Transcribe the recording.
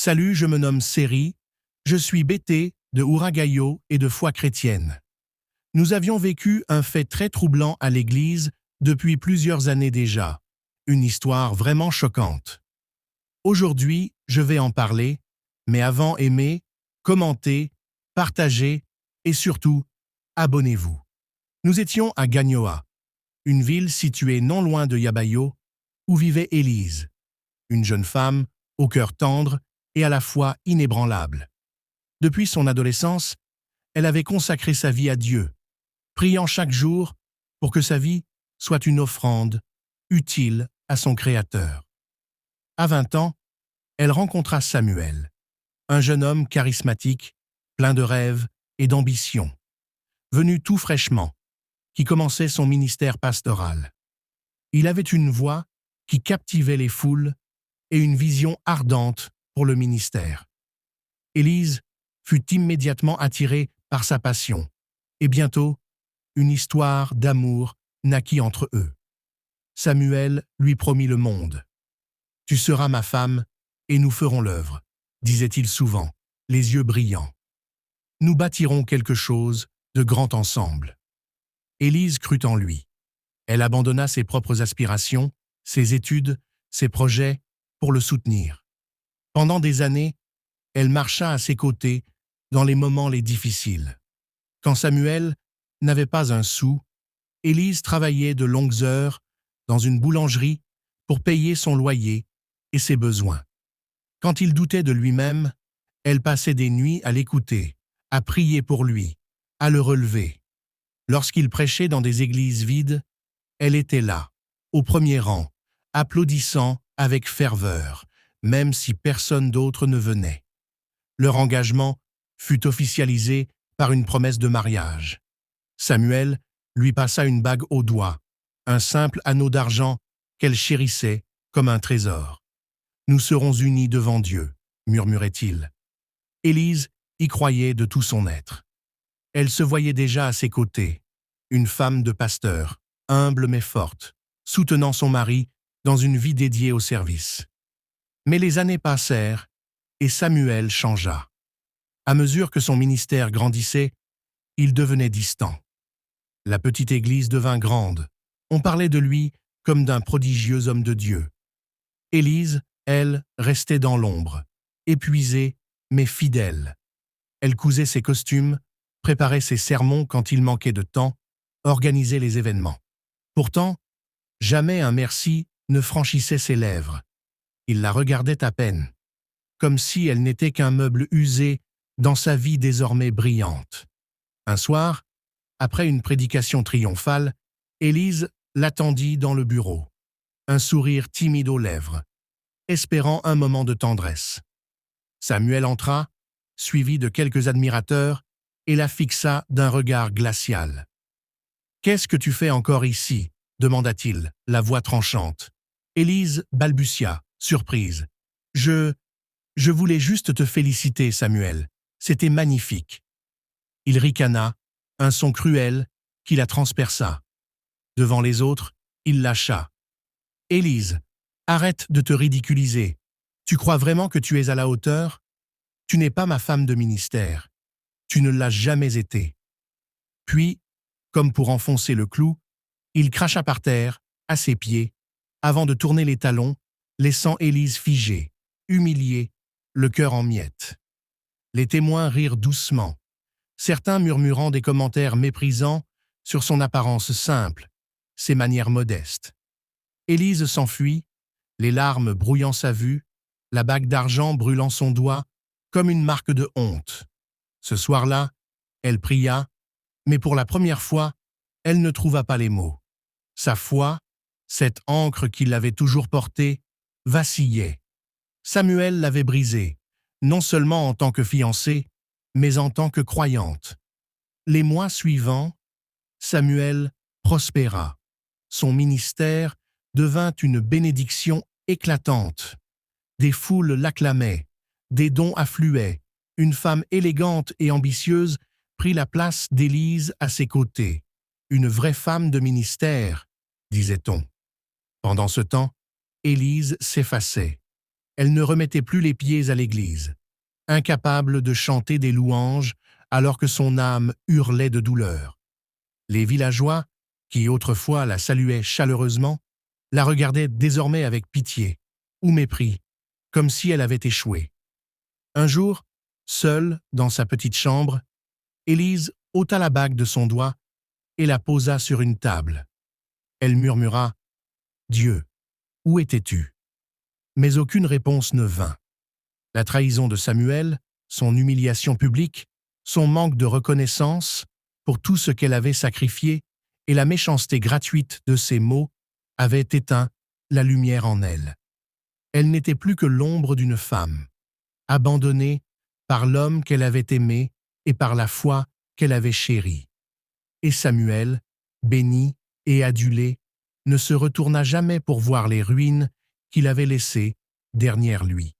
Salut, je me nomme Séri, je suis bêté de Ouragayo et de foi chrétienne. Nous avions vécu un fait très troublant à l'église depuis plusieurs années déjà, une histoire vraiment choquante. Aujourd'hui, je vais en parler, mais avant aimez, commentez, partagez et surtout, abonnez-vous. Nous étions à Gagnoa, une ville située non loin de Yabayo, où vivait Élise, une jeune femme au cœur tendre et à la fois inébranlable. Depuis son adolescence, elle avait consacré sa vie à Dieu, priant chaque jour pour que sa vie soit une offrande utile à son Créateur. À 20 ans, elle rencontra Samuel, un jeune homme charismatique, plein de rêves et d'ambition, venu tout fraîchement, qui commençait son ministère pastoral. Il avait une voix qui captivait les foules et une vision ardente pour le ministère. Élise fut immédiatement attirée par sa passion, et bientôt, une histoire d'amour naquit entre eux. Samuel lui promit le monde. « Tu seras ma femme, et nous ferons l'œuvre », disait-il souvent, les yeux brillants. « Nous bâtirons quelque chose de grand ensemble. » Élise crut en lui. Elle abandonna ses propres aspirations, ses études, ses projets, pour le soutenir. Pendant des années, elle marcha à ses côtés dans les moments les difficiles. Quand Samuel n'avait pas un sou, Élise travaillait de longues heures dans une boulangerie pour payer son loyer et ses besoins. Quand il doutait de lui-même, elle passait des nuits à l'écouter, à prier pour lui, à le relever. Lorsqu'il prêchait dans des églises vides, elle était là, au premier rang, applaudissant avec ferveur, même si personne d'autre ne venait. Leur engagement fut officialisé par une promesse de mariage. Samuel lui passa une bague au doigt, un simple anneau d'argent qu'elle chérissait comme un trésor. « Nous serons unis devant Dieu », murmurait-il. Élise y croyait de tout son être. Elle se voyait déjà à ses côtés, une femme de pasteur, humble mais forte, soutenant son mari dans une vie dédiée au service. Mais les années passèrent et Samuel changea. À mesure que son ministère grandissait, il devenait distant. La petite église devint grande. On parlait de lui comme d'un prodigieux homme de Dieu. Élise, elle, restait dans l'ombre, épuisée mais fidèle. Elle cousait ses costumes, préparait ses sermons quand il manquait de temps, organisait les événements. Pourtant, jamais un merci ne franchissait ses lèvres. Il la regardait à peine, comme si elle n'était qu'un meuble usé dans sa vie désormais brillante. Un soir, après une prédication triomphale, Élise l'attendit dans le bureau, un sourire timide aux lèvres, espérant un moment de tendresse. Samuel entra, suivi de quelques admirateurs, et la fixa d'un regard glacial. « Qu'est-ce que tu fais encore ici ?» demanda-t-il, la voix tranchante. Élise balbutia, surprise. « Je voulais juste te féliciter, Samuel. C'était magnifique. » Il ricana, un son cruel qui la transperça. Devant les autres, il lâcha. « Élise, arrête de te ridiculiser. Tu crois vraiment que tu es à la hauteur? Tu n'es pas ma femme de ministère. Tu ne l'as jamais été. » Puis, comme pour enfoncer le clou, il cracha par terre, à ses pieds, avant de tourner les talons, laissant Élise figée, humiliée, le cœur en miettes. Les témoins rirent doucement, certains murmurant des commentaires méprisants sur son apparence simple, ses manières modestes. Élise s'enfuit, les larmes brouillant sa vue, la bague d'argent brûlant son doigt, comme une marque de honte. Ce soir-là, elle pria, mais pour la première fois, elle ne trouva pas les mots. Sa foi, cette ancre qui l'avait toujours portée, vacillait. Samuel l'avait brisée, non seulement en tant que fiancée, mais en tant que croyante. Les mois suivants, Samuel prospéra. Son ministère devint une bénédiction éclatante. Des foules l'acclamaient, des dons affluaient, une femme élégante et ambitieuse prit la place d'Élise à ses côtés. Une vraie femme de ministère, disait-on. Pendant ce temps, Élise s'effaçait. Elle ne remettait plus les pieds à l'église, incapable de chanter des louanges alors que son âme hurlait de douleur. Les villageois, qui autrefois la saluaient chaleureusement, la regardaient désormais avec pitié ou mépris, comme si elle avait échoué. Un jour, seule dans sa petite chambre, Élise ôta la bague de son doigt et la posa sur une table. Elle murmura « Dieu, où étais-tu » Mais aucune réponse ne vint. La trahison de Samuel, son humiliation publique, son manque de reconnaissance pour tout ce qu'elle avait sacrifié et la méchanceté gratuite de ses mots avaient éteint la lumière en elle. Elle n'était plus que l'ombre d'une femme, abandonnée par l'homme qu'elle avait aimé et par la foi qu'elle avait chérie. Et Samuel, béni et adulé, ne se retourna jamais pour voir les ruines qu'il avait laissées derrière lui.